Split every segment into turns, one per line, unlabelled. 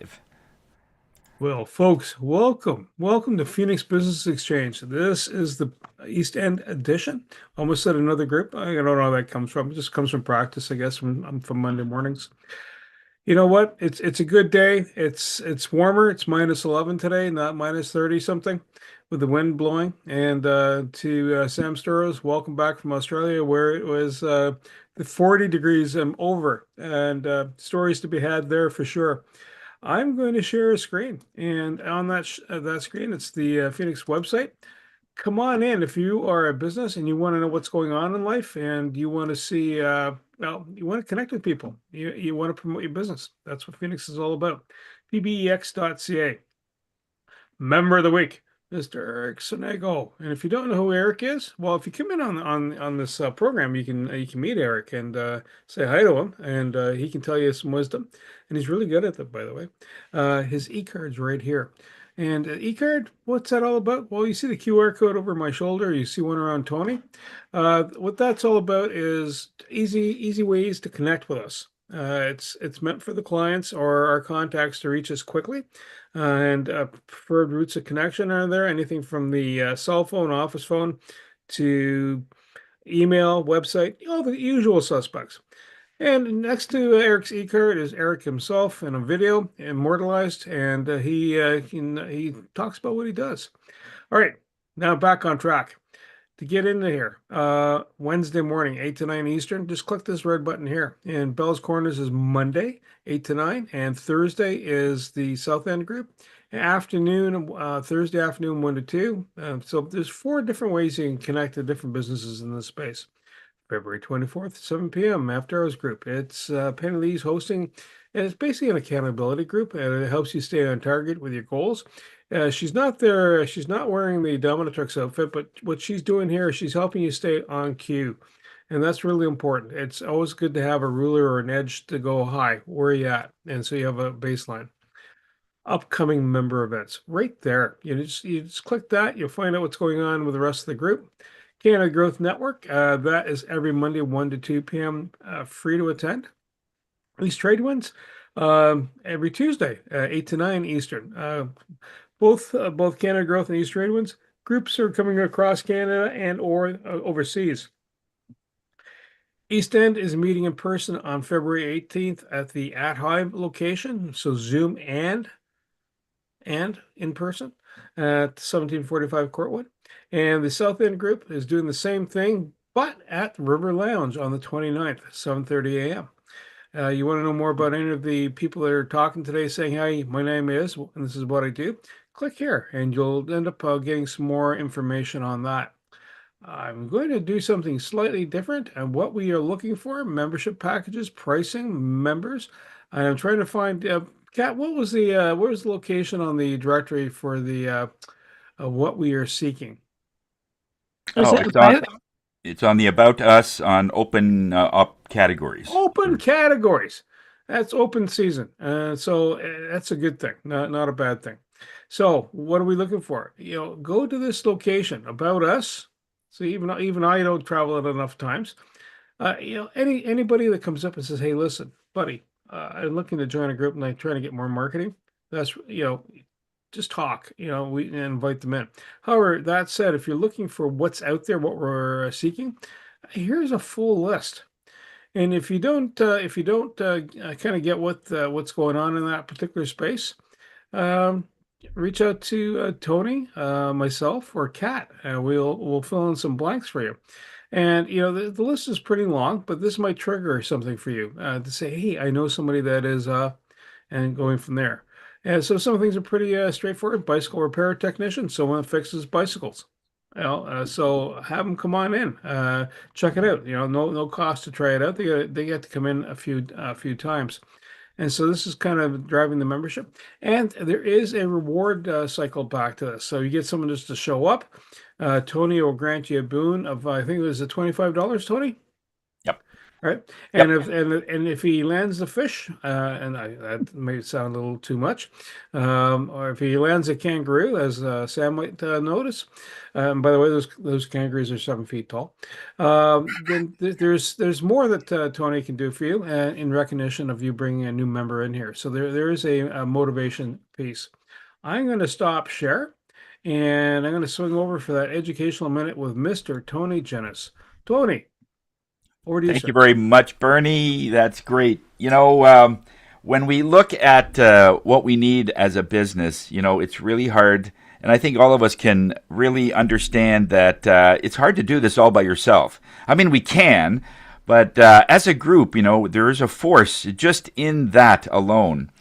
live.
Well, folks, welcome. Welcome to Phoenix Business Exchange. This is the East End edition. Almost said another group. I don't know how that comes from. It just comes from practice, I guess, from Monday mornings. You know what? It's a good day. It's warmer. It's -11 today, not -30 something, with the wind blowing. And to Sam Sturrows, welcome back from Australia, where it was the 40 degrees and over, and stories to be had there for sure. I'm going to share a screen, and on that screen, it's the Phoenix website. Come on in if you are a business and you want to know what's going on in life, and you want to see, well, you want to connect with people. You want to promote your business. That's what Phoenix is all about. pbex.ca. Member of the week, Mr. Eric Sonego. And if you don't know who Eric is, well, if you come in on this program, you can meet Eric and say hi to him, and he can tell you some wisdom. And he's really good at that, by the way. His e-card's right here. And e-card, what's that all about? Well, you see the QR code over my shoulder. You see one around Tony. What that's all about is easy ways to connect with us. It's meant for the clients or our contacts to reach us quickly, and preferred routes of connection are there. Anything from the cell phone, office phone, to email, website, all the usual suspects. And next to Eric's e-card is Eric himself in a video, immortalized, and he talks about what he does. All right, now back on track. To get into here, Wednesday morning, 8 to 9 Eastern, just click this red button here. And Bell's Corners is Monday, 8 to 9, and Thursday is the South End group. Afternoon, Thursday afternoon, 1 to 2. So there's 4 different ways you can connect to different businesses in this space. February 24th, 7 p.m. After Hours group. It's Penny Lee's hosting, and it's basically an accountability group, and it helps you stay on target with your goals. She's not there, she's not wearing the dominatrix outfit, but what she's doing here is she's helping you stay on cue. And that's really important. It's always good to have a ruler or an edge to go high. Where are you at? And so you have a baseline. Upcoming member events right there. You just click that, you'll find out what's going on with the rest of the group. Canada Growth Network, that is every Monday, 1 to 2 p.m., free to attend. These trade ones, every Tuesday, 8 to 9 Eastern. Both Canada Growth and East Trade Winds groups are coming across Canada and or overseas. East End is meeting in person on February 18th at the At High location, so Zoom and in person at 1745 Courtwood. And the South End group is doing the same thing, but at River Lounge on the 29th, 7:30 a.m. You want to know more about any of the people that are talking today, saying, hi, my name is, and this is what I do, click here, and you'll end up getting some more information on that. I'm going to do something slightly different, and what we are looking for, membership packages, pricing, members. I'm trying to find, Kat, where was the location on the directory for the what we are seeking?
Is
Oh,
it about?
it's on the About Us on open up categories.
Open categories. That's open season. So that's a good thing, not a bad thing. So what are we looking for? Go to this location, About Us. So even I don't travel it enough times. Anybody that comes up and says, "Hey, listen, buddy, I'm looking to join a group and I'm trying to get more marketing." That's just talk. We invite them in. However, that said, if you're looking for what's out there, what we're seeking, here's a full list. And if you don't kind of get what's going on in that particular space, um, reach out to Tony, myself, or Kat. We'll fill in some blanks for you. And the list is pretty long, but this might trigger something for you to say, "Hey, I know somebody that is," and going from there. And so some things are pretty straightforward. Bicycle repair technician, someone that fixes bicycles. So have them come on in, check it out. No cost to try it out. They get to come in a few times, and so this is kind of driving the membership. And there is a reward cycle back to this. So you get someone just to show up. Tony will grant you a boon of, I think it was $25, Tony.
Yep.
right?
Yep.
And if he lands the fish, that may sound a little too much, or if he lands a kangaroo, as Sam might notice. By the way, those kangaroos are 7 feet tall. Then there's more that Tony can do for you, in recognition of you bringing a new member in here. So there is a motivation piece. I'm going to stop share, and I'm going to swing over for that educational minute with Mr. Tony Jennis. Tony, over to you,
Thank
sir.
you very much, Bernie. That's great. When we look at what we need as a business, it's really hard. And I think all of us can really understand that it's hard to do this all by yourself. I mean, we can, but as a group, there is a force just in that alone.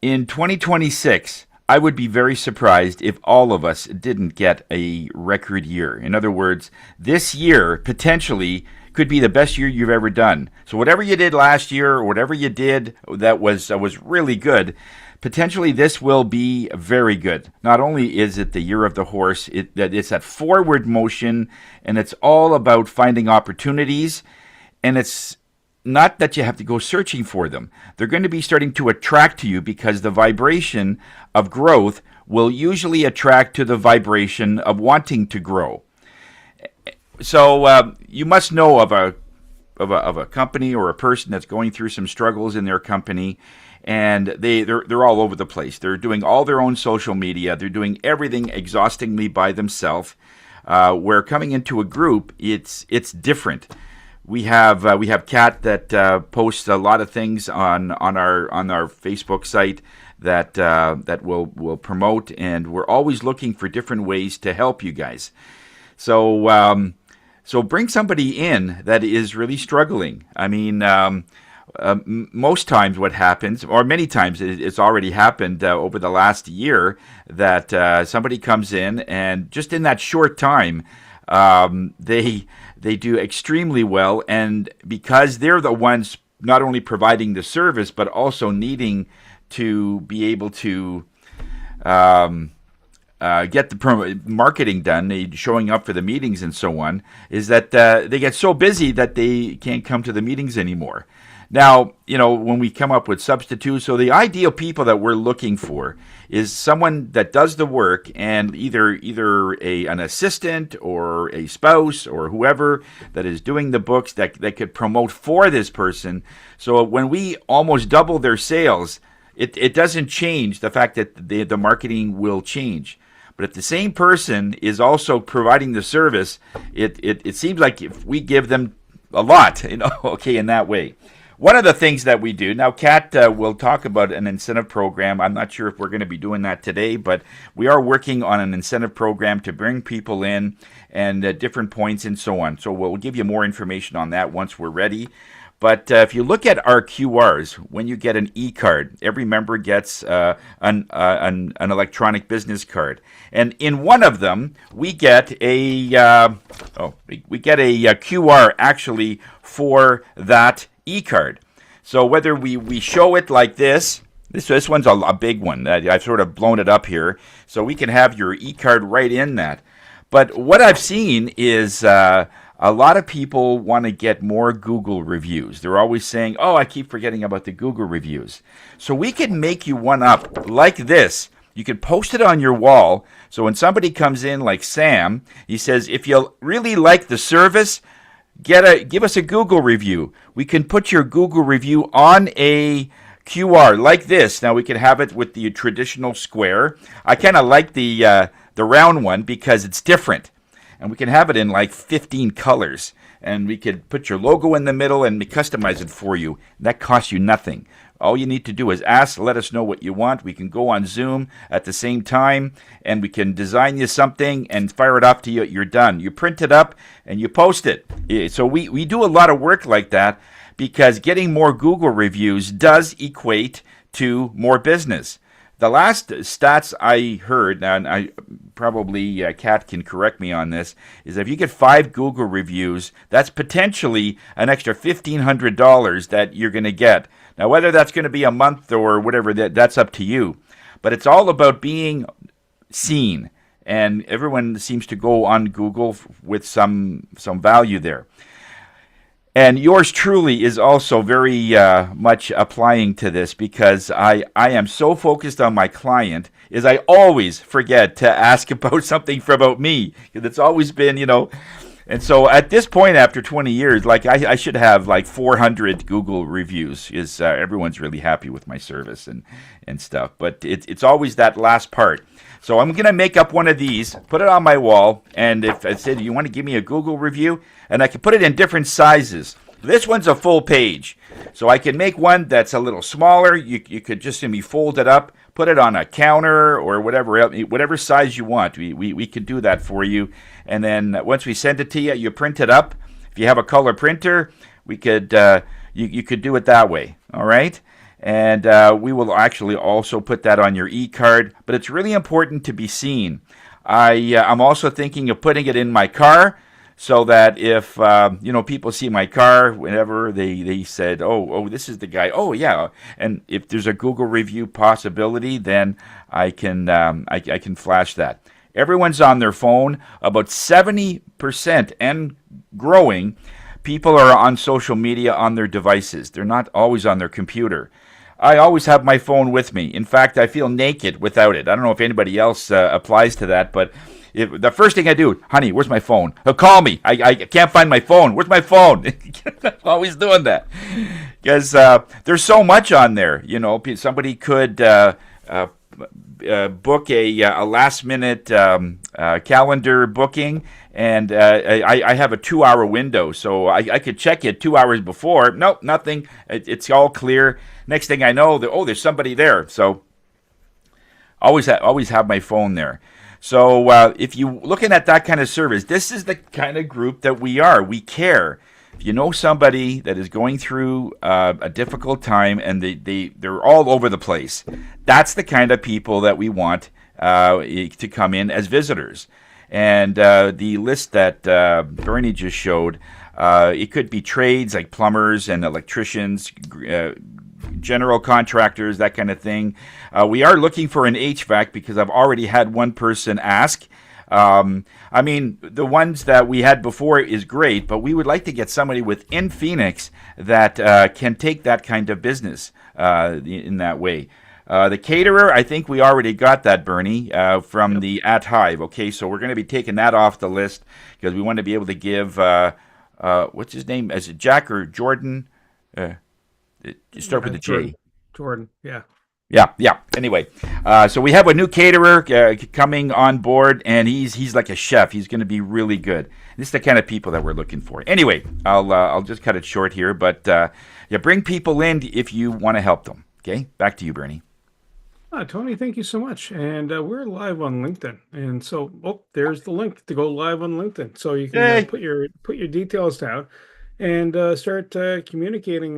In 2026, I would be very surprised if all of us didn't get a record year. In other words, this year potentially could be the best year you've ever done. So whatever you did last year or whatever you did that was really good, potentially this will be very good. Not only is it the year of the horse, it's that forward motion, and it's all about finding opportunities, and it's not that you have to go searching for them. They're going to be starting to attract to you because the vibration of growth will usually attract to the vibration of wanting to grow. So you must know of a company or a person that's going through some struggles in their company, and they're all over the place. They're doing all their own social media. They're doing everything exhaustingly by themselves. Where coming into a group, it's different. We have Kat that posts a lot of things on our Facebook site that we'll promote, and we're always looking for different ways to help you guys. So bring somebody in that is really struggling. I mean, most times what happens, or many times it's already happened over the last year, that somebody comes in and just in that short time, they do extremely well, and because they're the ones not only providing the service but also needing to be able to get the marketing done, showing up for the meetings and so on, is that they get so busy that they can't come to the meetings anymore. Now, when we come up with substitutes, so the ideal people that we're looking for is someone that does the work, and either an assistant or a spouse or whoever that is doing the books that could promote for this person. So when we almost double their sales, it doesn't change the fact that the marketing will change. But if the same person is also providing the service, it seems like if we give them a lot, okay, in that way. One of the things that we do, now Kat will talk about an incentive program. I'm not sure if we're going to be doing that today, but we are working on an incentive program to bring people in and at different points and so on. So we'll give you more information on that once we're ready. But if you look at our QRs, when you get an e-card, every member gets an electronic business card, and in one of them we get a QR actually for that e-card. So whether we show it like this one's a big one. I've sort of blown it up here, so we can have your e-card right in that. But what I've seen is a lot of people want to get more Google reviews. They're always saying, oh, I keep forgetting about the Google reviews. So we can make you one up like this. You can post it on your wall. So when somebody comes in like Sam, he says, if you really like the service, give us a Google review. We can put your Google review on a QR like this. Now we can have it with the traditional square. I kind of like the round one because it's different. And we can have it in like 15 colors. And we could put your logo in the middle and customize it for you. That costs you nothing. All you need to do is ask, let us know what you want. We can go on Zoom at the same time, and we can design you something and fire it off to you. You're done. You print it up and you post it. So we do a lot of work like that because getting more Google reviews does equate to more business. The last stats I heard, and I probably Kat can correct me on this, is if you get 5 Google reviews, that's potentially an extra $1,500 that you're going to get. Now, whether that's going to be a month or whatever, that's up to you. But it's all about being seen, and everyone seems to go on Google with some value there. And yours truly is also very much applying to this because I am so focused on my client is I always forget to ask about something about me. It's always been, and so at this point, after 20 years, like I should have like 400 Google reviews. Is everyone's really happy with my service and stuff? But it's always that last part. So I'm gonna make up one of these, put it on my wall, and if I said you want to give me a Google review, and I can put it in different sizes. This one's a full page, so I can make one that's a little smaller. You could just simply fold it up, put it on a counter or whatever size you want. We can do that for you. And then once we send it to you, you print it up. If you have a color printer, we could you could do it that way. All right. And we will actually also put that on your e-card. But it's really important to be seen. I'm also thinking of putting it in my car so that if people see my car, whenever they said, oh, this is the guy. Oh, yeah. And if there's a Google review possibility, then I can flash that. Everyone's on their phone. About 70% and growing, people are on social media on their devices. They're not always on their computer. I always have my phone with me. In fact, I feel naked without it. I don't know if anybody else applies to that, but the first thing I do, honey, where's my phone? Call me. I can't find my phone. Where's my phone? I'm always doing that because there's so much on there. Somebody could book a last minute calendar booking, and I have a 2 hour window, so I could check it 2 hours before. Nope, nothing. It's all clear. Next thing I know, there's somebody there. So always have my phone there. So if you're looking at that kind of service, this is the kind of group that we are. We care. If you know somebody that is going through a difficult time and they're all over the place, that's the kind of people that we want to come in as visitors. And the list that Bernie just showed, it could be trades like plumbers and electricians, general contractors, that kind of thing. We are looking for an HVAC because I've already had one person ask. I mean, the ones that we had before is great, but we would like to get somebody within Phoenix that can take that kind of business in that way. The caterer, I think we already got that, Bernie, from the At Hive. Okay, so we're going to be taking that off the list because we want to be able to give, what's his name? Is it Jack or Jordan? Start with a J.
Jordan, yeah.
Yeah. Anyway, so we have a new caterer coming on board, and he's like a chef. He's going to be really good. This is the kind of people that we're looking for. Anyway, I'll just cut it short here, but bring people in if you want to help them. Okay, back to you, Bernie.
Tony, thank you so much. And we're live on LinkedIn, and so there's the link to go live on LinkedIn. So you can put your details down and start communicating,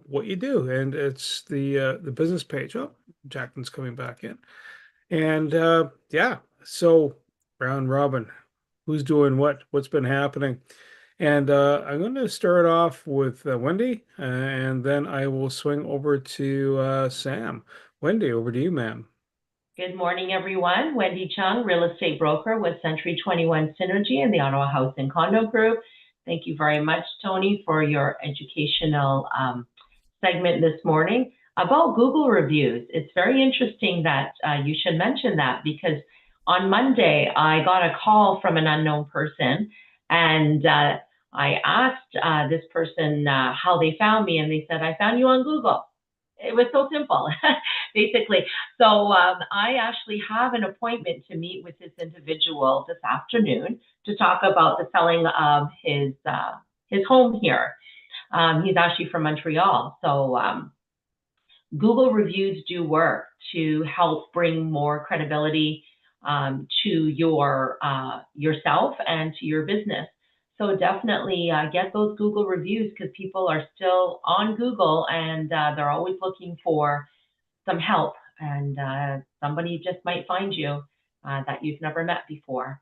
what you do. And it's the business page. Oh, Jacqueline's coming back in, and so round robin, who's doing what? What's been happening? And I'm going to start off with Wendy, and then I will swing over to Sam. Wendy, over to you, ma'am.
Good morning, everyone. Wendy Chung, real estate broker with Century 21 Synergy and the Ottawa House and Condo Group. Thank you very much, Tony, for your educational segment this morning about Google reviews. It's very interesting that you should mention that because on Monday, I got a call from an unknown person, and I asked this person how they found me, and they said, I found you on Google. It was so simple, basically. So I actually have an appointment to meet with this individual this afternoon to talk about the selling of his home here. He's actually from Montreal. So Google reviews do work to help bring more credibility to yourself and to your business. So definitely get those Google reviews because people are still on Google and they're always looking for some help, and somebody just might find you that you've never met before.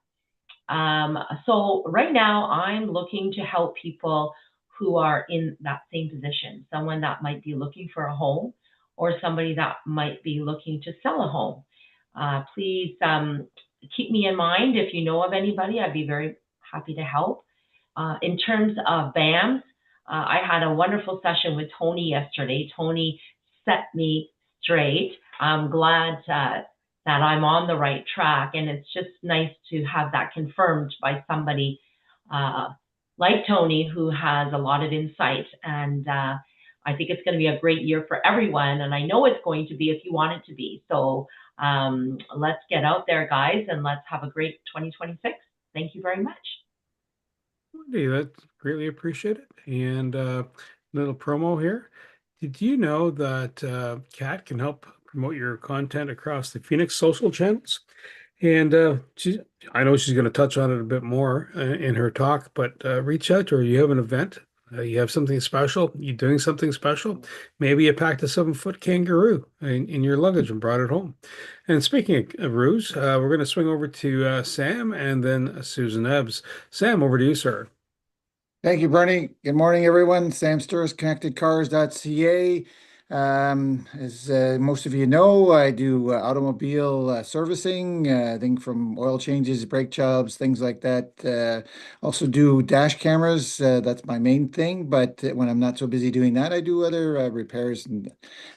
So right now I'm looking to help people who are in that same position, someone that might be looking for a home or somebody that might be looking to sell a home. Please keep me in mind if you know of anybody. I'd be very happy to help. In terms of BAMs, I had a wonderful session with Tony yesterday. Tony set me straight. I'm glad that I'm on the right track, and it's just nice to have that confirmed by somebody like Tony, who has a lot of insight. And I think it's going to be a great year for everyone, and I know it's going to be if you want it to be. So let's get out there, guys, and let's have a great 2026. Thank you very much.
Wendy, that's greatly appreciated. And little promo here. Did you know that Kat can help promote your content across the Phoenix social channels? And I know she's going to touch on it a bit more in her talk, but reach out to her. You have an event, you have something special, you're doing something special. Maybe you packed a 7-foot kangaroo in your luggage and brought it home. And speaking of roos, we're going to swing over to Sam and then Susan Ebbs. Sam, over to you, sir.
Thank you, Bernie. Good morning, everyone. Sam Sturris, connectedcars.ca. As most of you know, I do automobile servicing, I think from oil changes, brake jobs, things like that. Also do dash cameras. That's my main thing. But when I'm not so busy doing that, I do other repairs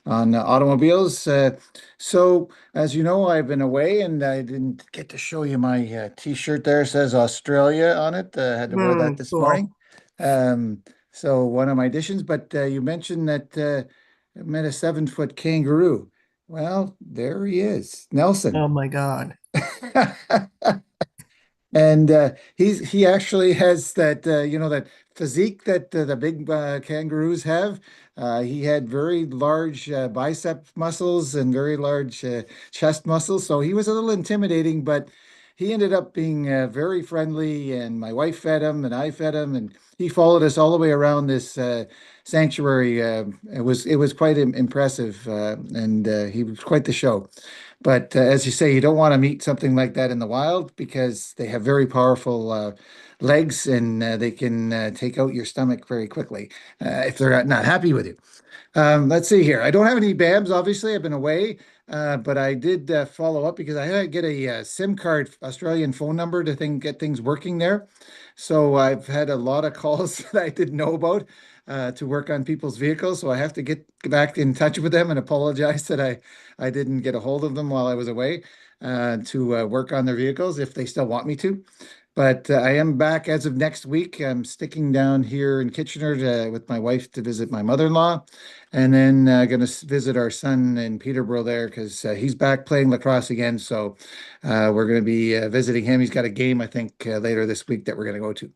on automobiles. So, as you know, I've been away and I didn't get to show you my t-shirt there. It says Australia on it. I had to wear that this
Cool.
morning. So one of my additions, but you mentioned that I met a 7-foot kangaroo. Well, there he is, Nelson.
Oh my God.
And he actually has that that physique that the big kangaroos have. He had very large bicep muscles and very large chest muscles, so he was a little intimidating, but he ended up being very friendly. And my wife fed him, and I fed him, and he followed us all the way around this sanctuary. It was quite impressive, and he was quite the show. But as you say, you don't want to meet something like that in the wild because they have very powerful legs, and they can take out your stomach very quickly if they're not happy with you. Let's see here. I don't have any BAMs, obviously. I've been away, but I did follow up because I had to get a SIM card Australian phone number to get things working there. So I've had a lot of calls that I didn't know about to work on people's vehicles. So I have to get back in touch with them and apologize that I didn't get a hold of them while I was away to work on their vehicles if they still want me to. But I am back as of next week. I'm sticking down here in Kitchener with my wife to visit my mother-in-law, and then going to visit our son in Peterborough there because he's back playing lacrosse again. So we're going to be visiting him. He's got a game, I think, later this week that we're going to go to.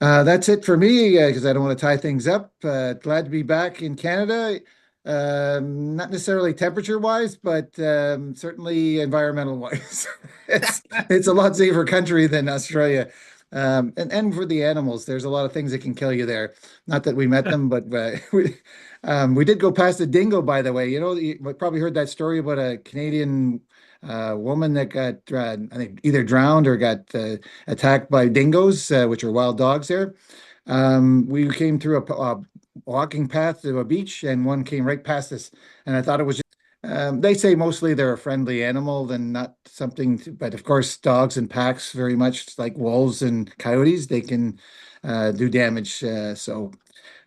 That's it for me because I don't want to tie things up. Glad to be back in Canada. Not necessarily temperature-wise, but certainly environmental-wise. It's a lot safer country than Australia. And for the animals, there's a lot of things that can kill you there. Not that we met them, but we did go past a dingo, by the way. You probably heard that story about a Canadian woman that got, I think, either drowned or got attacked by dingoes, which are wild dogs there. We came through a walking path to a beach, and one came right past us, and I thought it was just, they say mostly they're a friendly animal than not something but of course dogs and packs very much like wolves and coyotes, they can do damage. So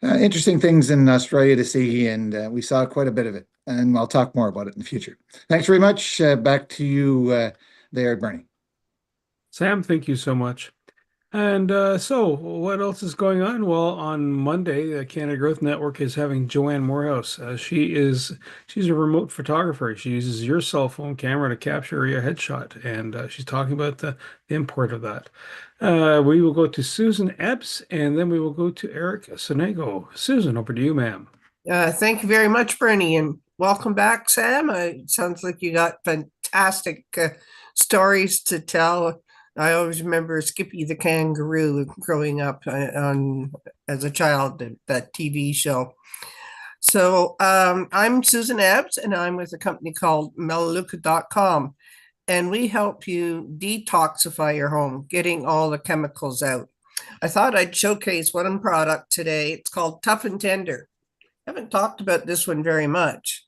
interesting things in Australia to see, and we saw quite a bit of it, and I'll talk more about it in the future. Thanks very much. Back to you there, Bernie.
Sam, thank you so much. And so what else is going on? Well, on Monday, the Canada Growth Network is having Joanne Morehouse. She's a remote photographer. She uses your cell phone camera to capture your headshot, and she's talking about the import of that. We will go to Susan Ebbs, and then we will go to Eric Sonego. Susan, over to you, ma'am.
Thank you very much, Bernie, and welcome back, Sam. It sounds like you got fantastic stories to tell. I always remember Skippy the kangaroo growing up as a child, that TV show. So I'm Susan Ebbs, and I'm with a company called Melaleuca.com, and we help you detoxify your home, getting all the chemicals out. I thought I'd showcase one product today. It's called Tough and Tender. I haven't talked about this one very much.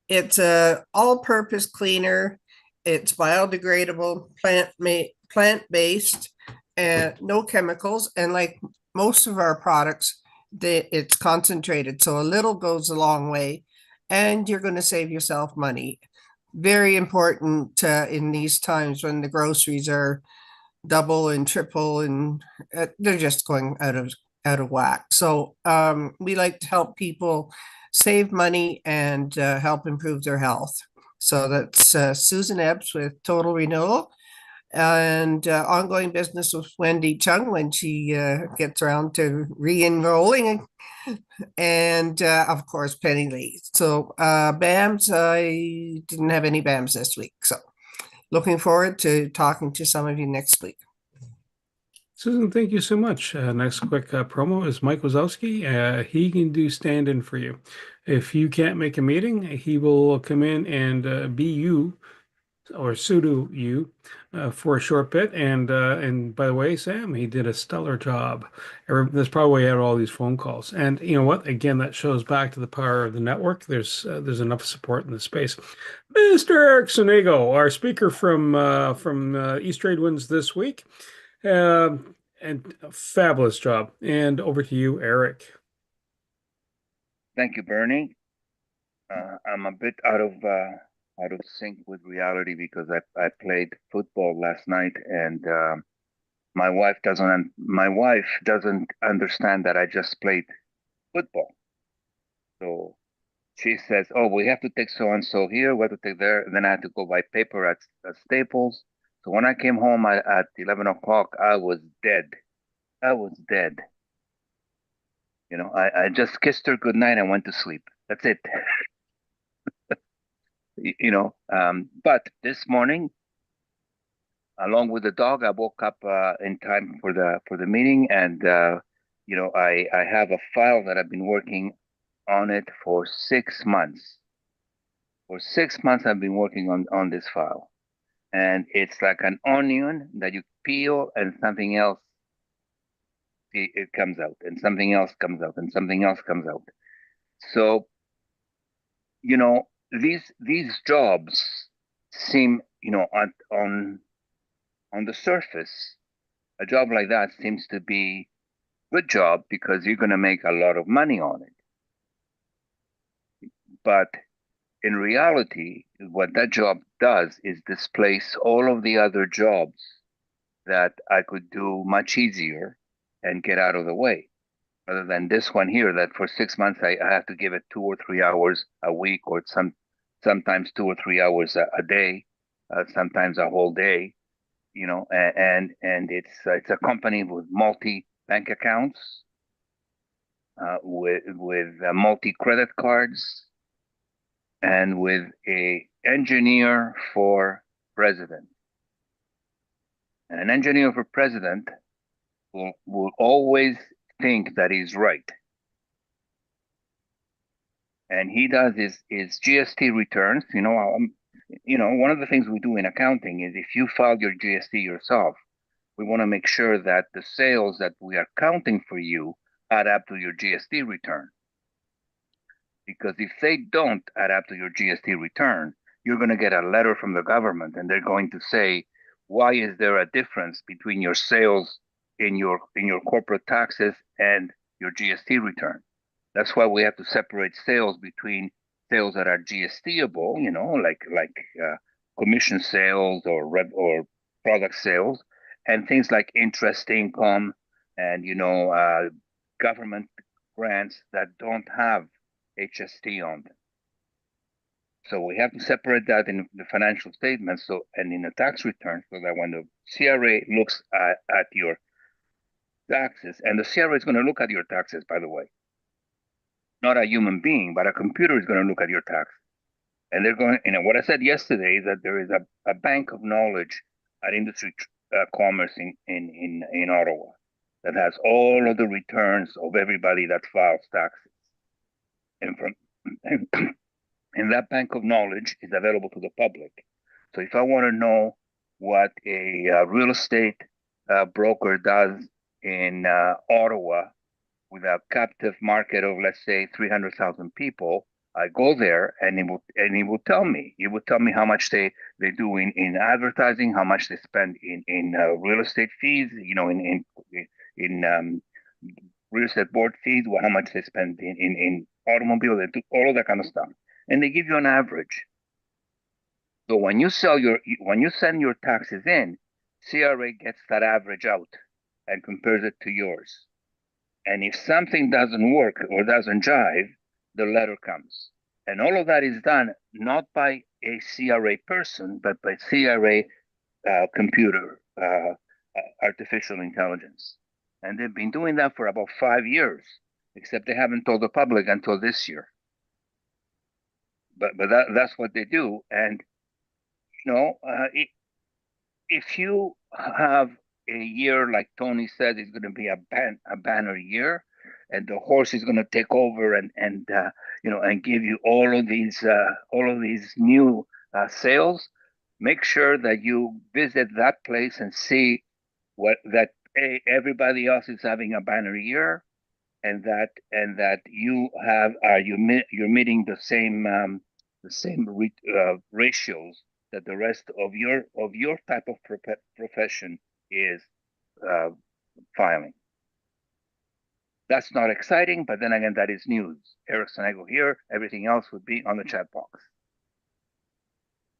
It's a all-purpose cleaner. It's biodegradable, plant-based, and no chemicals. And like most of our products, it's concentrated. So a little goes a long way, and you're going to save yourself money. Very important in these times when the groceries are double and triple, and they're just going out of whack. So we like to help people save money and help improve their health. So that's Susan Ebbs with Total Renewal, and ongoing business with Wendy Chung when she gets around to re-enrolling, and of course Penny Lee. So BAMs, I didn't have any BAMs this week, so looking forward to talking to some of you next week.
Susan, thank you so much. Next quick promo is Mike Wazowski. He can do stand-in for you. If you can't make a meeting, he will come in and be you or pseudo you for a short bit. And by the way, Sam, he did a stellar job. That's probably why he had all these phone calls. And you know what? Again, that shows back to the power of the network. There's enough support in the space. Mr. Eric Sonego, our speaker from East Trade Winds this week. And a fabulous job. And over to you, Eric.
Thank you, Bernie. I'm a bit out of sync with reality because I played football last night, and my wife doesn't understand that I just played football. So she says, "Oh, we have to take so and so here. We have to take there." And then I had to go buy paper at Staples. So when I came home at 11 o'clock, I was dead. I was dead. You know, I just kissed her goodnight and went to sleep. That's it. But this morning, along with the dog, I woke up in time for the meeting, and I have a file that I've been working on it for 6 months. For 6 months, I've been working on this file, and it's like an onion that you peel, and something else it comes out, and something else comes out, and something else comes out. So, these jobs seem, on the surface, a job like that seems to be a good job because you're going to make a lot of money on it. But in reality, what that job does is displace all of the other jobs that I could do much easier and get out of the way. Rather than this one here, that for 6 months I have to give it 2 or 3 hours a week, or sometimes 2 or 3 hours a day, sometimes a whole day, and it's a company with multi bank accounts, with multi credit cards, and with a engineer for president. And an engineer for president will always think that he's right. And he does his GST returns. One of the things we do in accounting is if you file your GST yourself, we want to make sure that the sales that we are counting for you add up to your GST return. Because if they don't add up to your GST return, you're going to get a letter from the government, and they're going to say, why is there a difference between your sales in your corporate taxes and your GST return? That's why we have to separate sales between sales that are GSTable, like commission sales or product sales, and things like interest income and government grants that don't have HST on them. So we have to separate that in the financial statements, and in the tax return, so that when the CRA looks at your taxes, and the CRA is going to look at your taxes, by the way, not a human being, but a computer is going to look at your tax. And they're going, what I said yesterday is that there is a bank of knowledge at Industry Commerce in Ottawa that has all of the returns of everybody that files taxes. And that bank of knowledge is available to the public. So if I want to know what a real estate broker does in Ottawa with a captive market of, let's say, 300,000 people, I go there, and he will tell me. He will tell me how much they do in advertising, how much they spend in real estate fees, in real estate board fees, how much they spend in automobile, they do all of that kind of stuff, and they give you an average. So when you send your taxes in, CRA gets that average out and compares it to yours. And if something doesn't work or doesn't jive, the letter comes. And all of that is done not by a CRA person, but by CRA computer, artificial intelligence. And they've been doing that for about 5 years, except they haven't told the public until this year. But that's what they do. And, if you have a year like Tony said is going to be a banner year, and the horse is going to take over and give you all of these new sales, make sure that you visit that place and see everybody else is having a banner year, and that you're meeting the same ratios that the rest of your type of profession is filing. That's not exciting, but then again, that is news. Eric Sonego here. Everything else would be on the chat box.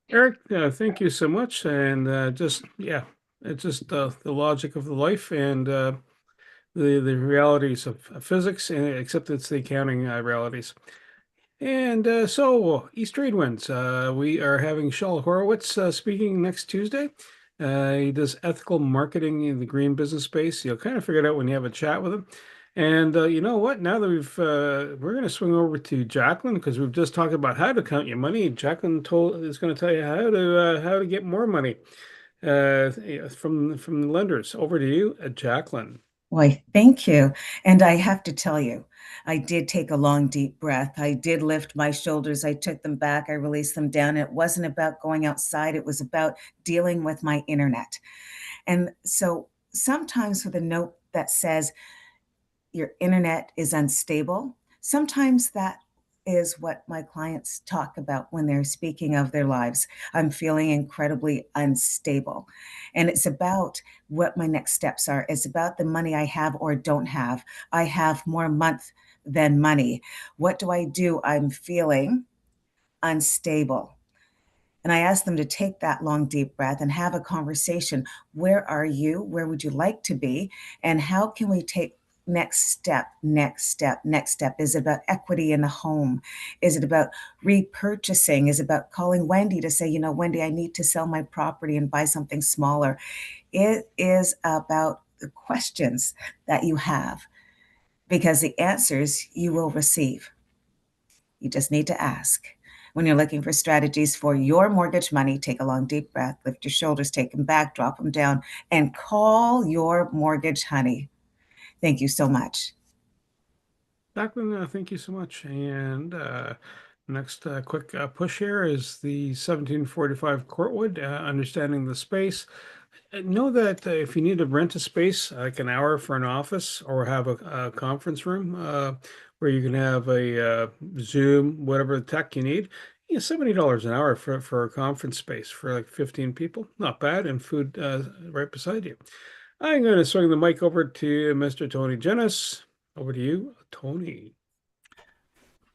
Eric, thank you so much. And it's just the logic of the life and the realities of physics, except it's the accounting realities. And so, East Trade Winds, we are having Shaul Horowitz speaking next Tuesday. He does ethical marketing in the green business space. You'll kind of figure it out when you have a chat with him. And you know what? Now that we're going to swing over to Jacqueline, because we've just talked about how to count your money. Jacqueline is going to tell you how to get more money from the lenders. Over to you, Jacqueline.
Why, thank you. And I have to tell you, I did take a long, deep breath. I did lift my shoulders. I took them back. I released them down. It wasn't about going outside. It was about dealing with my internet. And so sometimes with a note that says your internet is unstable, sometimes that is what my clients talk about when they're speaking of their lives. I'm feeling incredibly unstable. And it's about what my next steps are. It's about the money I have or don't have. I have more month than money. What do I do? I'm feeling unstable. And I ask them to take that long, deep breath and have a conversation. Where are you? Where would you like to be? And how can we take next step? Is it about equity in the home? Is it about repurchasing? Is it about calling Wendy to say, Wendy, I need to sell my property and buy something smaller? It is about the questions that you have, because the answers you will receive. You just need to ask. When you're looking for strategies for your mortgage money, take a long, deep breath, lift your shoulders, take them back, drop them down, and call your mortgage honey. Thank you so much.
Jacqueline, thank you so much. And next quick push here is the 1745 Courtwood, understanding the space. Know that if you need to rent a space, like an hour for an office, or have a conference room where you can have a Zoom, whatever tech you need, $70 an hour for a conference space for like 15 people. Not bad, and food right beside you. I'm going to swing the mic over to Mr. Tony Jennis. Over to you, Tony.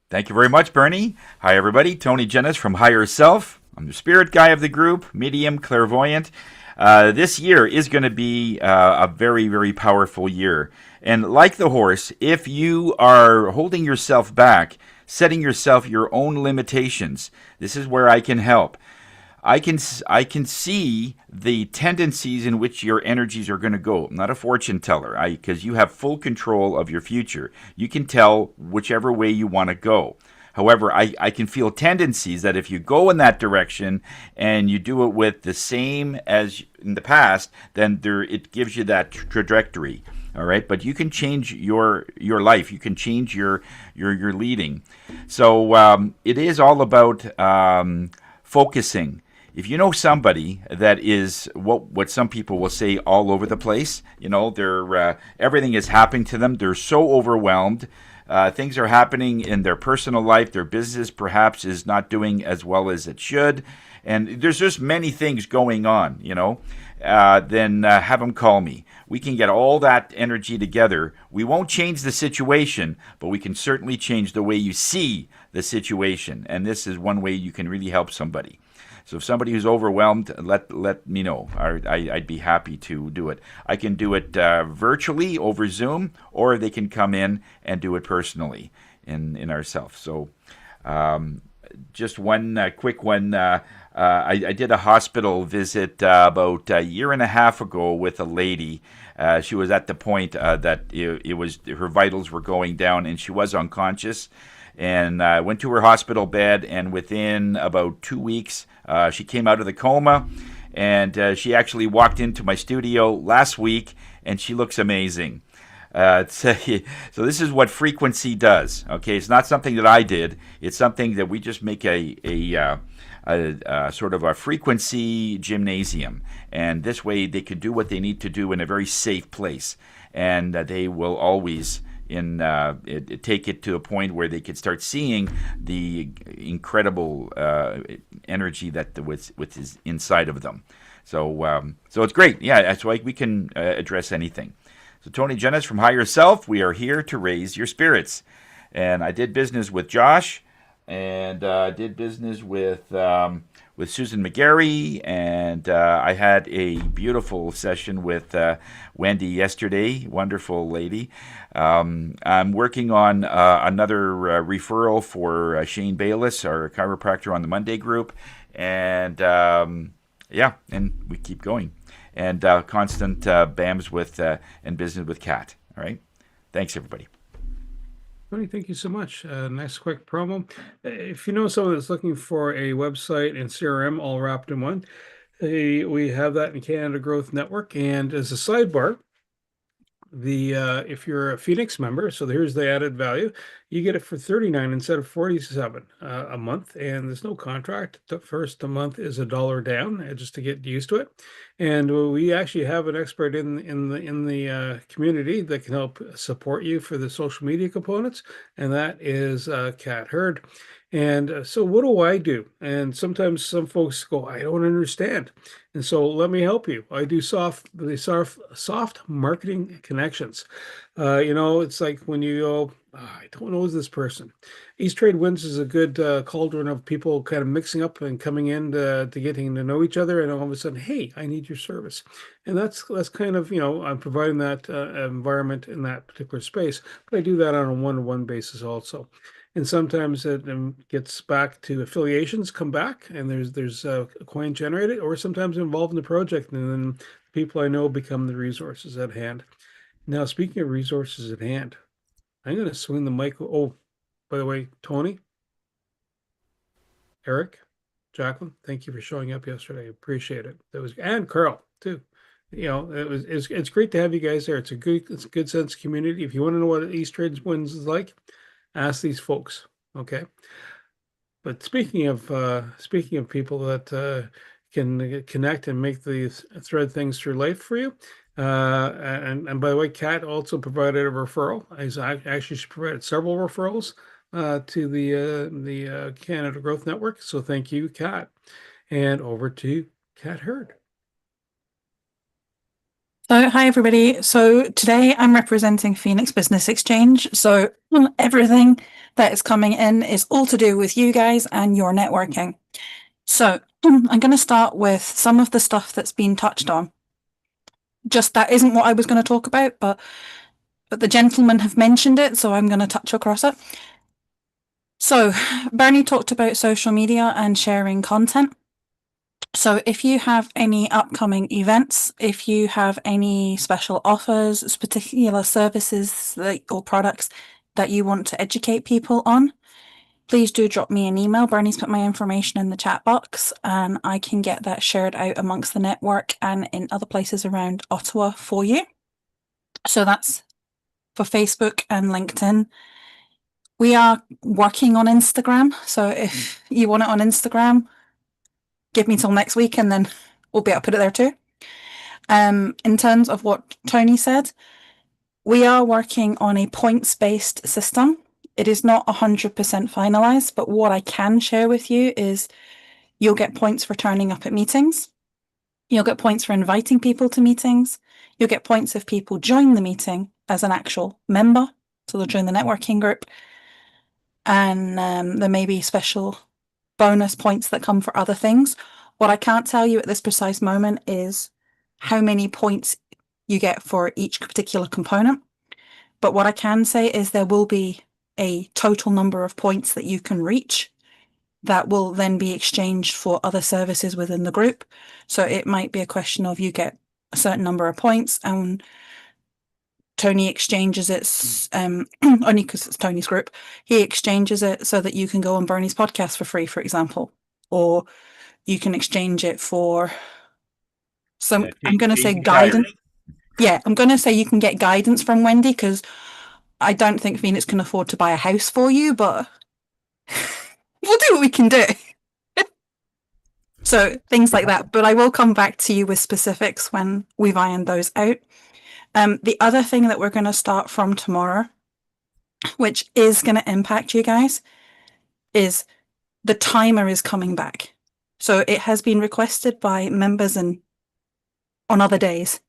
Thank you very much, Bernie. Hi, everybody. Tony Jennis from Higher Self. I'm the spirit guy of the group, medium, clairvoyant. This year is going to be a very, very powerful year. And like the horse, if you are holding yourself back, setting yourself your own limitations, this is where I can help. I can see the tendencies in which your energies are going to go. I'm not a fortune teller, because you have full control of your future. You can tell whichever way you want to go. However, I can feel tendencies that if you go in that direction and you do it with the same as in the past, then it gives you that trajectory. All right, but you can change your life. You can change your leading. So it is all about focusing. If you know somebody that is what some people will say all over the place, they're everything is happening to them. They're so overwhelmed. things are happening in their personal life. Their business perhaps is not doing as well as it should. And there's just many things going on, then have them call me. We can get all that energy together. We won't change the situation, but we can certainly change the way you see the situation. And this is one way you can really help somebody. So if somebody who's overwhelmed, let me know. I'd be happy to do it. I can do it virtually over Zoom, or they can come in and do it personally in ourselves. So just one quick one. I did a hospital visit about a year and a half ago with a lady. She was at the point that it was her vitals were going down, and she was unconscious. And I went to her hospital bed, and within about 2 weeks, she came out of the coma. And she actually walked into my studio last week, and she looks amazing. So this is what frequency does. Okay, it's not something that I did. It's something that we just make a sort of a frequency gymnasium, and this way they can do what they need to do in a very safe place, and they will always take it to a point where they can start seeing the incredible energy that is inside of them. So it's great. Yeah, that's why we can address anything. So Tony Jennis from Higher Self, we are here to raise your spirits. And I did business with Josh, and did business with Susan McGarry, and I had a beautiful session with Wendy yesterday. Wonderful lady. I'm working on another referral for Shane Bayless, our chiropractor on the Monday group, and and we keep going. And constant BAMs with and business with Kat. All right. Thanks, everybody.
Tony, thank you so much. Nice quick promo. If you know someone that's looking for a website and CRM all wrapped in one, we have that in Canada Growth Network. And as a sidebar, if you're a Phoenix member, so here's the added value, you get it for $39 instead of $47 a month, and there's no contract. The first month is $1 down, just to get used to it. And we actually have an expert in the community that can help support you for the social media components, and that is Kat Hurd. And so what do I do? And sometimes some folks go, I don't understand. And so let me help you. I do soft marketing connections. It's like when you go, I don't know this person. East Trade Winds is a good cauldron of people kind of mixing up and coming in to getting to know each other. And all of a sudden, hey, I need your service. And that's kind of, I'm providing that environment in that particular space. But I do that on a one-to-one basis also. And sometimes it gets back to affiliations, come back, and there's a coin generated, or sometimes involved in the project, and then people I know become the resources at hand. Now, speaking of resources at hand, I'm going to swing the mic. Oh, by the way, Tony, Eric, Jacqueline, thank you for showing up yesterday. I appreciate it. And Carl too. It's great to have you guys there. It's a good sense of community. If you want to know what East Trade Winds is like, ask these folks. Okay. But speaking of people that can connect and make these thread things through life for you. And by the way, Kat also provided a referral. Actually, she provided several referrals to the Canada Growth Network. So thank you, Kat. And over to Kat Hurd.
So, hi everybody. So today I'm representing Phoenix Business Exchange. So everything that is coming in is all to do with you guys and your networking. So I'm going to start with some of the stuff that's been touched on. Just that isn't what I was going to talk about, but the gentlemen have mentioned it, so I'm going to touch across it. So Bernie talked about social media and sharing content. So if you have any upcoming events, if you have any special offers, particular services or products that you want to educate people on, please do drop me an email. Bernie's put my information in the chat box, and I can get that shared out amongst the network and in other places around Ottawa for you. So that's for Facebook and LinkedIn. We are working on Instagram. So if you want it on Instagram, give me till next week and then we'll be able to put it there too. In terms of what Tony said, we are working on a points-based system. It is not 100% finalized, but what I can share with you is you'll get points for turning up at meetings. You'll get points for inviting people to meetings. You'll get points if people join the meeting as an actual member, so they'll join the networking group. And there may be special bonus points that come for other things. What I can't tell you at this precise moment is how many points you get for each particular component. But what I can say is there will be a total number of points that you can reach that will then be exchanged for other services within the group. So it might be a question of you get a certain number of points and Tony exchanges it, only because it's Tony's group, he exchanges it so that you can go on Bernie's podcast for free, for example. Or you can exchange it for some, I'm going to say guidance. Yeah, I'm going to say you can get guidance from Wendy because I don't think Phoenix can afford to buy a house for you, but we'll do what we can do. So things like that. But I will come back to you with specifics when we've ironed those out. The other thing that we're going to start from tomorrow, which is going to impact you guys, is the timer is coming back. So it has been requested by members and on other days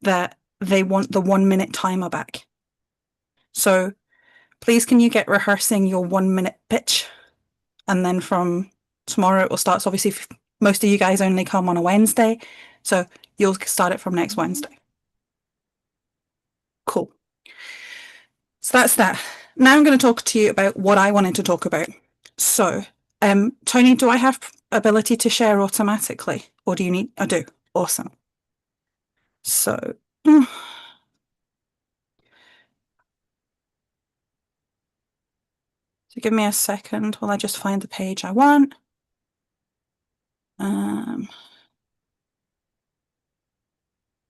that they want the 1 minute timer back. So please can you get rehearsing your 1 minute pitch? And then from tomorrow it will start. So obviously most of you guys only come on a Wednesday. So you'll start it from next Wednesday. Cool. So that's that. Now I'm going to talk to you about what I wanted to talk about. So, Tony, do I have ability to share automatically? Or do you need, I do. Awesome. So, so give me a second while I just find the page I want.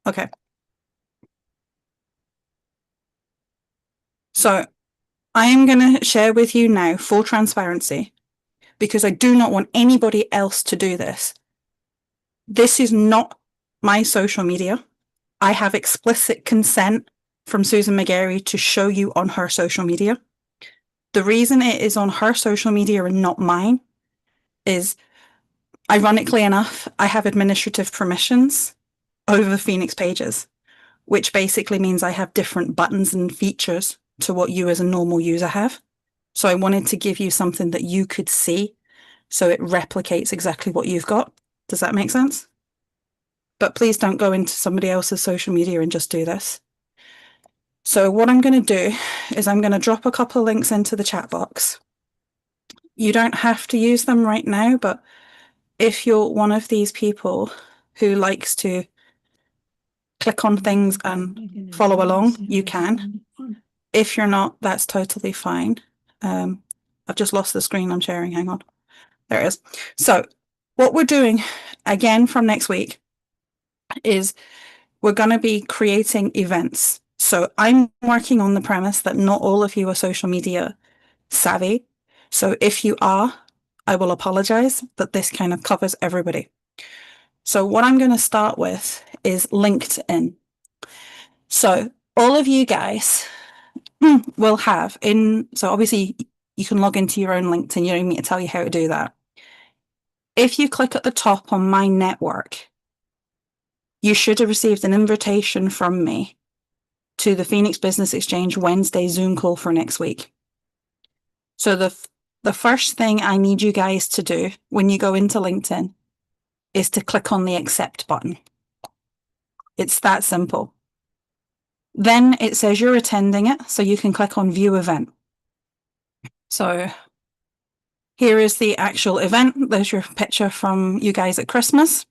Okay. So I am going to share with you now, full transparency, because I do not want anybody else to do this. This is not my social media. I have explicit consent from Susan McGarry to show you on her social media. The reason it is on her social media and not mine is, ironically enough, I have administrative permissions over the Phoenix pages, which basically means I have different buttons and features to what you as a normal user have. So I wanted to give you something that you could see so it replicates exactly what you've got. Does that make sense? But please don't go into somebody else's social media and just do this. So what I'm going to do is I'm going to drop a couple of links into the chat box. You don't have to use them right now, but if you're one of these people who likes to click on things and follow along, you can. If you're not, that's totally fine. I've just lost the screen I'm sharing. Hang on. There it is. So what we're doing again from next week is we're going to be creating events. So I'm working on the premise that not all of you are social media savvy. So if you are, I will apologize, but this kind of covers everybody. So what I'm going to start with is LinkedIn. So all of you guys will have so obviously you can log into your own LinkedIn. You don't need me to tell you how to do that. If you click at the top on my network, you should have received an invitation from me to the Phoenix Business Exchange Wednesday Zoom call for next week. So the first thing I need you guys to do when you go into LinkedIn is to click on the accept button. It's that simple. Then it says you're attending it, so you can click on view event. So here is the actual event. There's your picture from you guys at Christmas.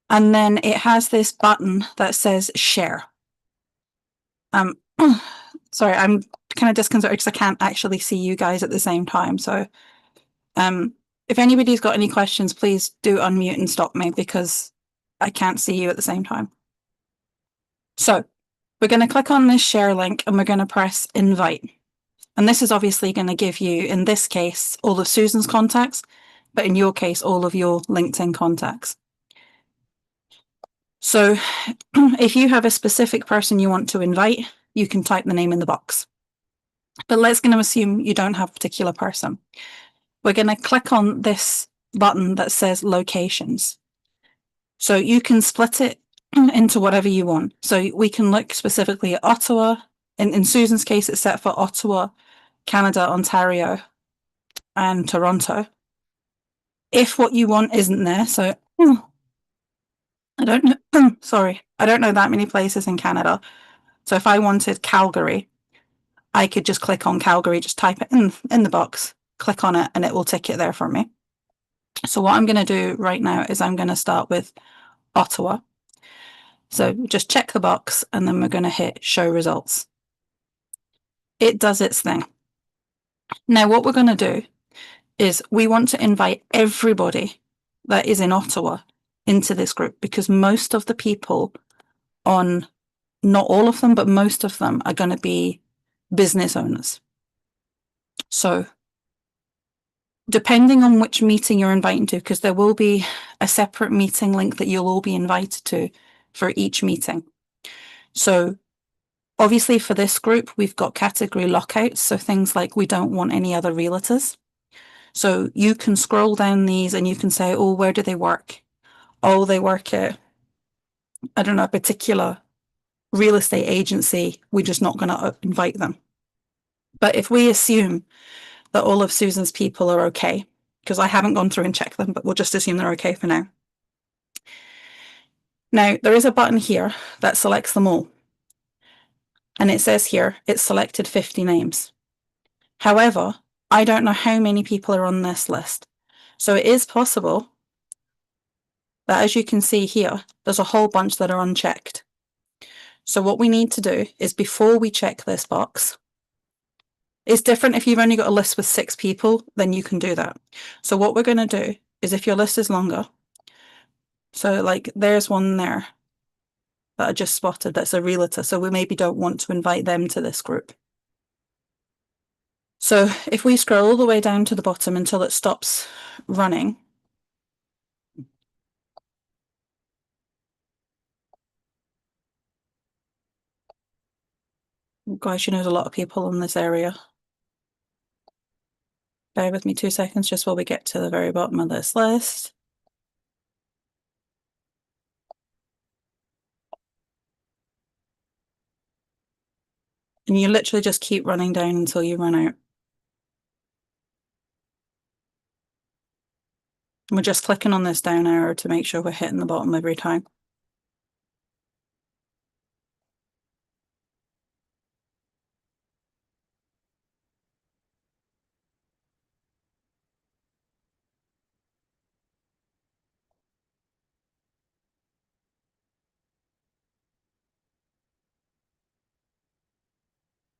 And then it has this button that says share. Sorry, I'm kind of disconcerted because I can't actually see you guys at the same time. So if anybody's got any questions, please do unmute and stop me because I can't see you at the same time. So we're going to click on this share link and we're going to press invite. And this is obviously going to give you, in this case, all of Susan's contacts, but in your case, all of your LinkedIn contacts. So if you have a specific person you want to invite, you can type the name in the box. But let's going to assume you don't have a particular person. We're going to click on this button that says locations. So you can split it into whatever you want. So we can look specifically at Ottawa. In Susan's case, it's set for Ottawa, Canada, Ontario, and Toronto. If what you want isn't there, so I don't know, sorry, I don't know that many places in Canada. So if I wanted Calgary, I could just click on Calgary, just type it in the box, click on it, and it will tick it there for me. So what I'm going to do right now is I'm going to start with Ottawa. So just check the box, and then we're going to hit show results. It does its thing. Now what we're going to do is we want to invite everybody that is in Ottawa into this group, because most of the people on, not all of them, but most of them are going to be business owners. So depending on which meeting you're inviting to, because there will be a separate meeting link that you'll all be invited to for each meeting. So obviously for this group, we've got category lockouts. So things like we don't want any other realtors. So you can scroll down these and you can say, oh, where do they work? Oh, they work at, I don't know, a particular real estate agency. We're just not going to invite them. But if we assume that all of Susan's people are okay, because I haven't gone through and checked them, but we'll just assume they're okay for now. Now, there is a button here that selects them all. And it says here, it's selected 50 names. However, I don't know how many people are on this list. So it is possible that, as you can see here, there's a whole bunch that are unchecked. So what we need to do is, before we check this box, it's different if you've only got a list with 6 people, then you can do that. So what we're going to do is, if your list is longer, so like there's one there that I just spotted that's a realtor, so we maybe don't want to invite them to this group. So if we scroll all the way down to the bottom until it stops running, gosh, she knows a lot of people in this area. Bear with me 2 seconds just while we get to the very bottom of this list. And you literally just keep running down until you run out. And we're just clicking on this down arrow to make sure we're hitting the bottom every time.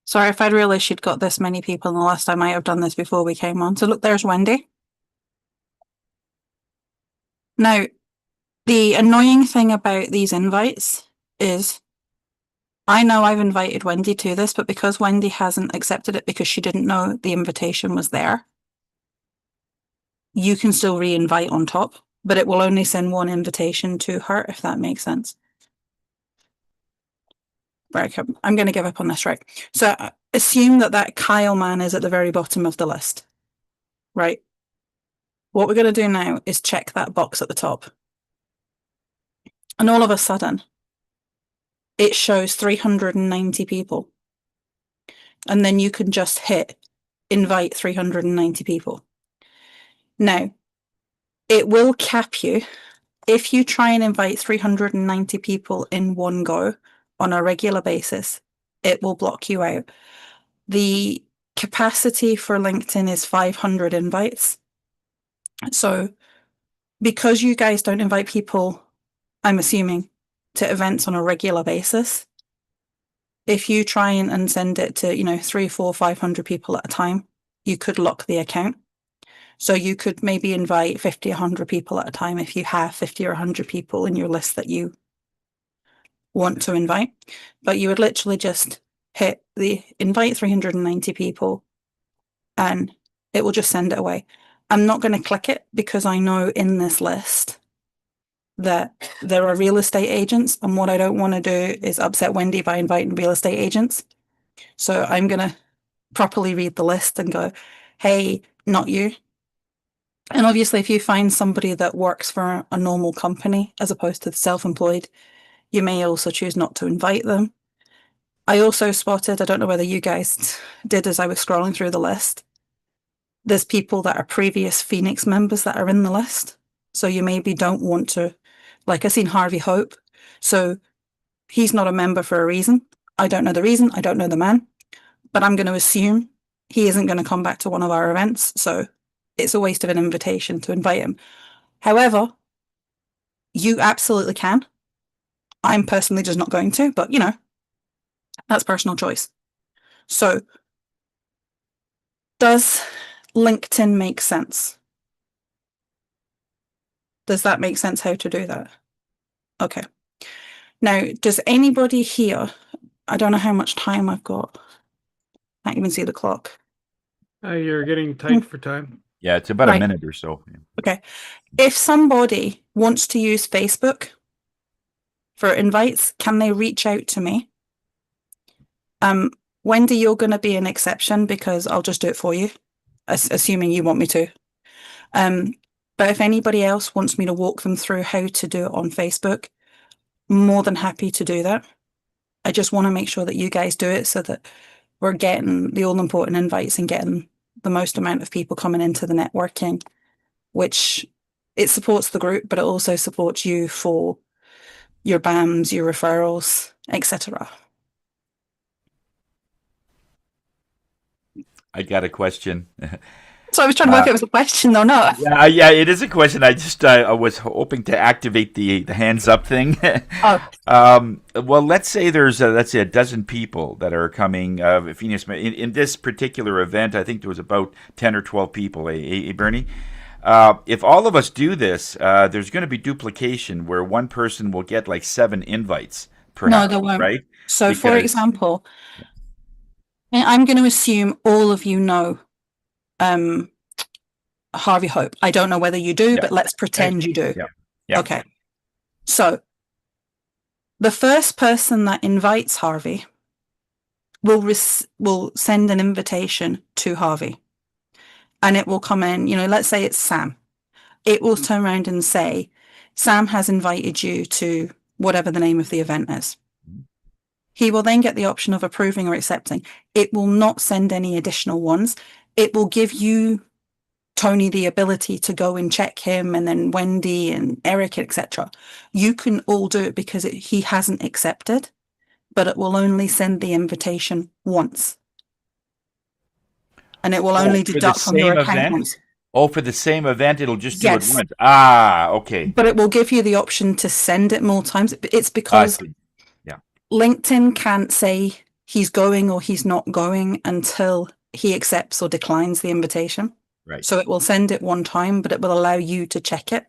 Sorry if I'd realised she'd got this many people, and the last time I might have done this before we came on. So look, there's Wendy. Now, the annoying thing about these invites is, I know I've invited Wendy to this, but because Wendy hasn't accepted it because she didn't know the invitation was there, you can still re-invite on top, but it will only send one invitation to her, if that makes sense. Right, I'm going to give up on this, right? So assume that that Kyle man is at the very bottom of the list, right? What we're going to do now is check that box at the top. And all of a sudden, it shows 390 people. And then you can just hit invite 390 people. Now, it will cap you. If you try and invite 390 people in one go on a regular basis, it will block you out. The capacity for LinkedIn is 500 invites. So because you guys don't invite people, I'm assuming, to events on a regular basis, if you try and send it to, 3, 4, 500 people at a time, you could lock the account. So you could maybe invite 50, 100 people at a time if you have 50 or 100 people in your list that you want to invite. But you would literally just hit the invite 390 people and it will just send it away. I'm not going to click it because I know in this list that there are real estate agents, and what I don't want to do is upset Wendy by inviting real estate agents. So I'm going to properly read the list and go, hey, not you. And obviously, if you find somebody that works for a normal company as opposed to self-employed, you may also choose not to invite them. I also spotted, I don't know whether you guys did as I was scrolling through the list, there's people that are previous Phoenix members that are in the list. So you maybe don't want to, like I seen Harvey Hope. So he's not a member for a reason. I don't know the reason. I don't know the man, but I'm going to assume he isn't going to come back to one of our events. So it's a waste of an invitation to invite him. However, you absolutely can. I'm personally just not going to, but you know, that's personal choice. So does LinkedIn make sense? Does that make sense how to do that? Okay. Now, does anybody here, I don't know how much time I've got. I can't even see the clock.
You're getting tight for time.
Yeah, it's about
Right.
a minute or so.
Okay. If somebody wants to use Facebook for invites, can they reach out to me? Wendy, you're going to be an exception because I'll just do it for you, assuming you want me to. But if anybody else wants me to walk them through how to do it on Facebook, more than happy to do that. I just want to make sure that you guys do it so that we're getting the all important invites and getting the most amount of people coming into the networking, which it supports the group, but it also supports you for your BAMs, your referrals, etc.
I got a question.
So I was trying to work out if it was a question or not.
Yeah, it is a question. I just I was hoping to activate the hands up thing. Well, let's say there's let's say a dozen people that are coming. Phoenix in this particular event, I think there was about 10 or 12 people. Bernie. If all of us do this, there's going to be duplication where one person will get like 7 invites. Perhaps,
No, there won't.
right?
So, for example, I'm going to assume all of you know Harvey Hope. I don't know whether you do, but let's pretend you do.
Yeah.
Okay. So the first person that invites Harvey will send an invitation to Harvey, and it will come in, let's say it's Sam. It will turn around and say, Sam has invited you to whatever the name of the event is. He will then get the option of approving or accepting. It will not send any additional ones. It will give you, Tony, the ability to go and check him, and then Wendy and Eric, etc. You can all do it because he hasn't accepted, but it will only send the invitation once. And it will only deduct from your account once.
Oh, for the same event, it'll just do it
Yes.
once. Ah, okay.
But it will give you the option to send it more times. It's because LinkedIn can't say he's going or he's not going until he accepts or declines the invitation.
Right.
So it will send it one time, but it will allow you to check it.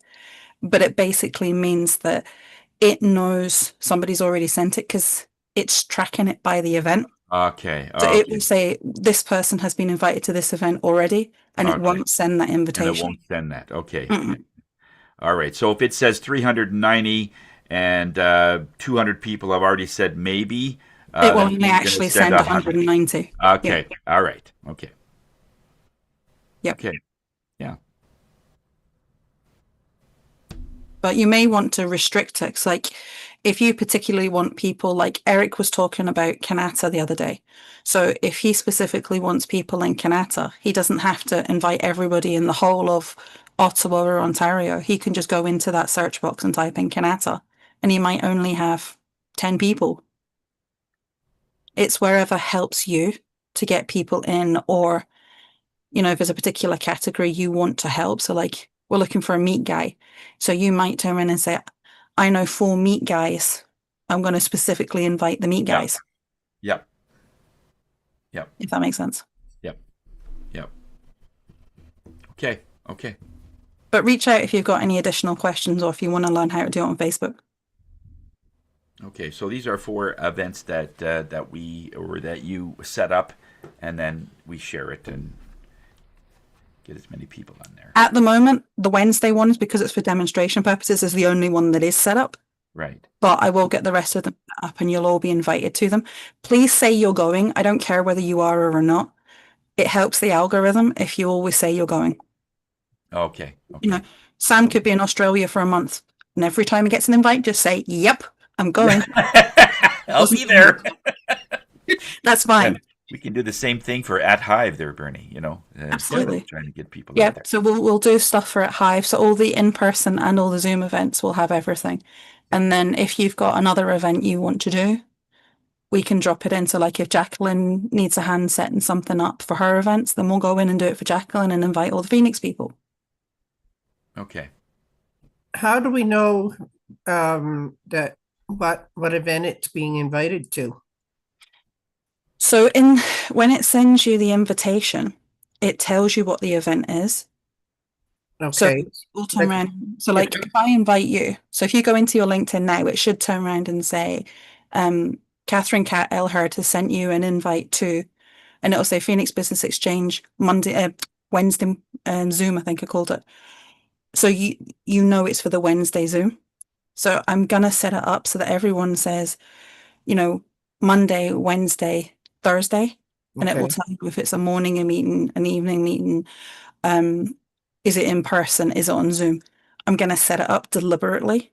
But it basically means that it knows somebody's already sent it because it's tracking it by the event.
Okay.
So it will say this person has been invited to this event already, and it won't send that invitation.
And it won't send that. Okay. All right. So if it says 390 and 200 people have already said maybe,
it will only actually send 190.
Okay. Yeah. All right. Okay.
Yep.
Okay. Yeah.
But you may want to restrict it. Like if you particularly want people, like Eric was talking about Kanata the other day. So if he specifically wants people in Kanata, he doesn't have to invite everybody in the whole of Ottawa or Ontario. He can just go into that search box and type in Kanata, and he might only have 10 people. It's wherever helps you to get people in, or, if there's a particular category you want to help. So like we're looking for a meat guy. So you might turn around and say, I know 4 meat guys. I'm going to specifically invite the meat guys.
Yep.
If that makes sense.
Yep. Okay.
But reach out if you've got any additional questions or if you want to learn how to do it on Facebook.
Okay, so these are 4 events that you set up, and then we share it and get as many people on there.
At the moment, the Wednesday ones, because it's for demonstration purposes, is the only one that is set up.
Right.
But I will get the rest of them set up and you'll all be invited to them. Please say you're going. I don't care whether you are or not. It helps the algorithm if you always say you're going.
Okay.
You know, Sam could be in Australia for a month, and every time he gets an invite, just say, "Yep, I'm going."
I'll be there.
That's fine.
And we can do the same thing for at Hive there, Bernie. You know,
Absolutely.
trying to get people
Yeah,
out there.
so we'll do stuff for at Hive. So all the in-person and all the Zoom events will have everything. And then if you've got another event you want to do, we can drop it in. So like if Jacqueline needs a hand setting something up for her events, then we'll go in and do it for Jacqueline and invite all the Phoenix people.
Okay.
How do we know that what event it's being invited to?
So when it sends you the invitation, it tells you what the event is. So
Okay.
we'll turn around. So like if I invite you, so if you go into your LinkedIn now, it should turn around and say, Catherine Cat Elhurd has sent you an invite to, and it'll say Phoenix Business Exchange Wednesday Zoom, I think I called it. So you know it's for the Wednesday Zoom. So I'm gonna set it up so that everyone says, you know, Monday, Wednesday, Thursday, and it will
Okay.
tell you if it's a morning a meeting, an evening meeting, is it in person, is it on Zoom? I'm gonna set it up deliberately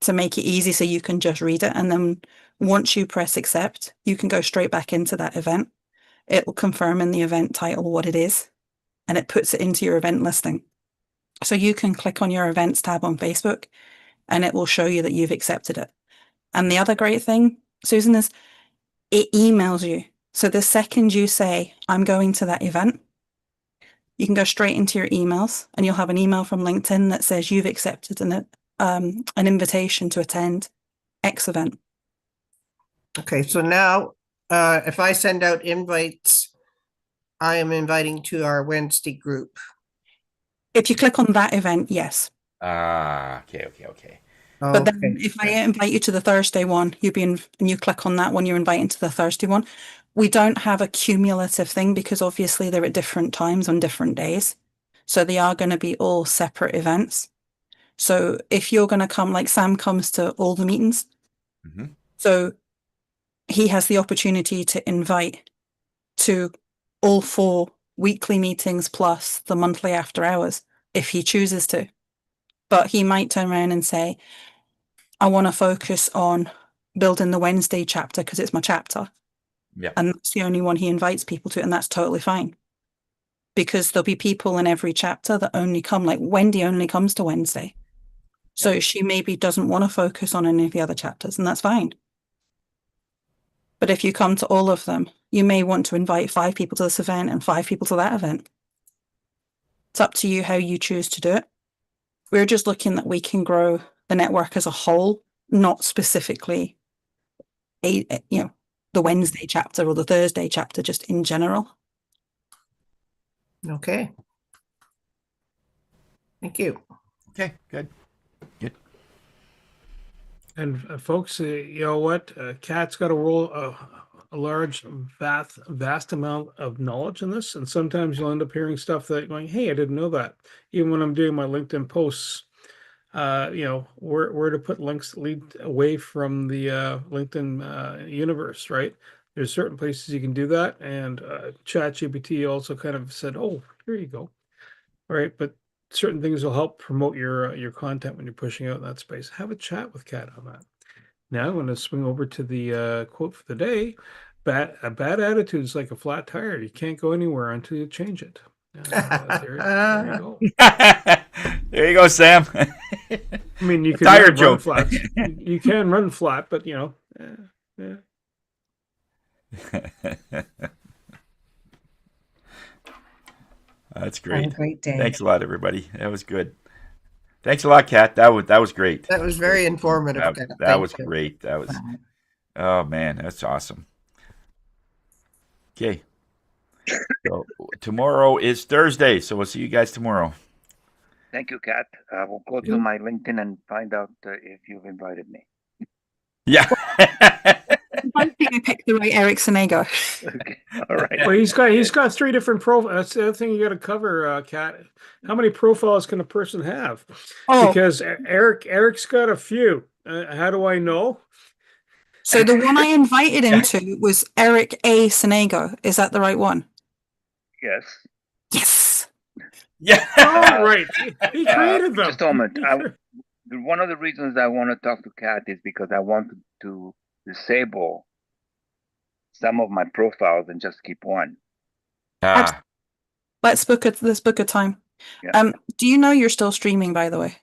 to make it easy so you can just read it, and then once you press accept, you can go straight back into that event. It will confirm in the event title what it is, and it puts it into your event listing. So you can click on your events tab on Facebook and it will show you that you've accepted it. And the other great thing, Susan, is it emails you. So the second you say, I'm going to that event, you can go straight into your emails and you'll have an email from LinkedIn that says you've accepted an invitation to attend X event.
Okay. So now, if I send out invites, I am inviting to our Wednesday group.
If you click on that event, yes.
Okay.
But then if I invite you to the Thursday one, and you click on that one, you're invited to the Thursday one. We don't have a cumulative thing because obviously they're at different times on different days. So they are going to be all separate events. So if you're going to come, like Sam comes to all the meetings, so he has the opportunity to invite to all 4 weekly meetings plus the monthly after hours if he chooses to. But he might turn around and say, I want to focus on building the Wednesday chapter because it's my chapter.
Yeah.
And that's the only one he invites people to, and that's totally fine. Because there'll be people in every chapter that only come, like Wendy only comes to Wednesday. So she maybe doesn't want to focus on any of the other chapters, and that's fine. But if you come to all of them, you may want to invite 5 people to this event and 5 people to that event. It's up to you how you choose to do it. We're just looking that we can grow the network as a whole, not specifically the Wednesday chapter or the Thursday chapter, just in general.
Okay. Thank you.
Okay, good.
And folks, you know what? Kat's got a large, vast amount of knowledge in this, and sometimes you'll end up hearing stuff that going, "Hey, I didn't know that." Even when I'm doing my LinkedIn posts, where to put links that lead away from the LinkedIn universe, right? There's certain places you can do that, and ChatGPT also kind of said, "Oh, here you go." All right, but certain things will help promote your content when you're pushing out in that space. Have a chat with Kat on that. Now I'm going to swing over to the quote for the day. A bad attitude is like a flat tire. You can't go anywhere until you change it. There you go.
There you go, Sam.
I mean, you can
tire joke.
Run flat. You can run flat, but yeah.
That's great.
Have a great day.
Thanks a lot, everybody. That was good. Thanks a lot, Kat. That was great.
That was very informative.
That was great. That was, oh man, that's awesome. Okay. So tomorrow is Thursday, so we'll see you guys tomorrow.
Thank you, Kat. We'll go to my LinkedIn and find out if you've invited me.
Yeah.
hoping I picked the right Eric Senego.
Okay. All right.
Well, he's got 3 different profiles. That's the other thing you got to cover, Kat. How many profiles can a person have?
Oh,
Because Eric's got a few. How do I know?
so the one I invited him to was Eric A. Senego. Is that the right one?
Yes.
Yes.
Yeah.
Oh, right. He created them.
Just a moment. One of the reasons I want to talk to Kat is because I want to disable some of my profiles and just keep one.
Ah.
Let's book a time.
Yeah.
Do you know you're still streaming, by the way?